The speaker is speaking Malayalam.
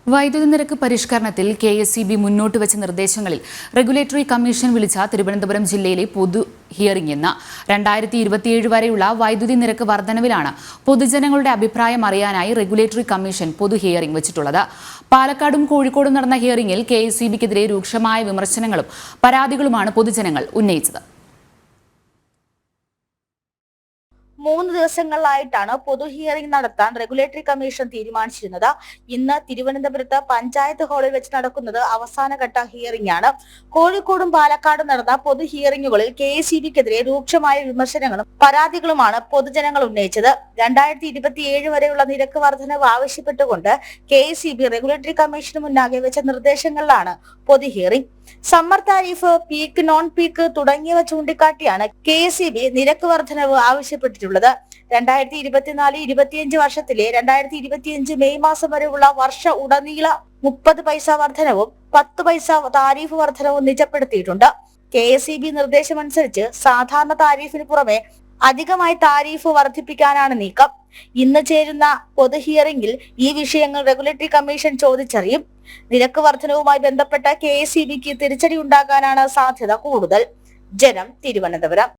വൈദ്യുതി നിരക്ക് പരിഷ്കരണത്തിൽ KSEB മുന്നോട്ട് വെച്ച നിർദ്ദേശങ്ങളിൽ റെഗുലേറ്ററി കമ്മീഷൻ വിളിച്ച തിരുവനന്തപുരം ജില്ലയിലെ പൊതു ഹിയറിംഗ് ഇന്ന് 2027 വരെയുള്ള വൈദ്യുതി നിരക്ക് വർധനവിലാണ് പൊതുജനങ്ങളുടെ അഭിപ്രായം അറിയാനായി റെഗുലേറ്ററി കമ്മീഷൻ പൊതു ഹിയറിംഗ് വെച്ചിട്ടുള്ളത്. പാലക്കാടും കോഴിക്കോടും നടന്ന ഹിയറിംഗിൽ KSEBക്കെതിരെ രൂക്ഷമായ വിമർശനങ്ങളും പരാതികളുമാണ് പൊതുജനങ്ങൾ ഉന്നയിച്ചത്. 3 ദിവസങ്ങളിലായിട്ടാണ് പൊതു ഹിയറിംഗ് നടത്താൻ റെഗുലേറ്ററി കമ്മീഷൻ തീരുമാനിച്ചിരുന്നത്. ഇന്ന് തിരുവനന്തപുരത്ത് പഞ്ചായത്ത് ഹാളിൽ വെച്ച് നടക്കുന്നത് അവസാനഘട്ട ഹിയറിംഗ് ആണ്. കോഴിക്കോടും പാലക്കാടും നടന്ന പൊതു ഹിയറിംഗുകളിൽ KSEBക്കെതിരെ രൂക്ഷമായ വിമർശനങ്ങളും പരാതികളുമാണ് പൊതുജനങ്ങൾ ഉന്നയിച്ചത്. 2027 വരെയുള്ള നിരക്ക് വർധനവ് ആവശ്യപ്പെട്ടുകൊണ്ട് KSEB റെഗുലേറ്ററി കമ്മീഷന് മുന്നാകെ വെച്ച നിർദ്ദേശങ്ങളിലാണ് പൊതു hearing. Summer tariff, peak, non peak തുടങ്ങിയവ ചൂണ്ടിക്കാട്ടിയാണ് KSEB നിരക്ക് വർധനവ് ആവശ്യപ്പെട്ടിട്ടുള്ളത്. 2024-25 വർഷത്തിലെ 2025 മെയ് മാസം വരെയുള്ള വർഷ ഉടനീള 30 പൈസ വർധനവും 10 പൈസ താരിഫ് വർധനവും നിജപ്പെടുത്തിയിട്ടുണ്ട്. KSEB നിർദ്ദേശമനുസരിച്ച് സാധാരണ താരിഫിന് പുറമെ അധികമായി താരിഫ് വർദ്ധിപ്പിക്കാനാണ് നീക്കം. ഇന്ന് ചേരുന്ന പൊതു ഹിയറിംഗിൽ ഈ വിഷയങ്ങൾ റെഗുലേറ്ററി കമ്മീഷൻ ചോദിച്ചറിയും. നിരക്ക് വർധനവുമായി ബന്ധപ്പെട്ട KSEBക്ക് തിരിച്ചടി ഉണ്ടാകാനാണ് സാധ്യത കൂടുതൽ. ജനം, തിരുവനന്തപുരം.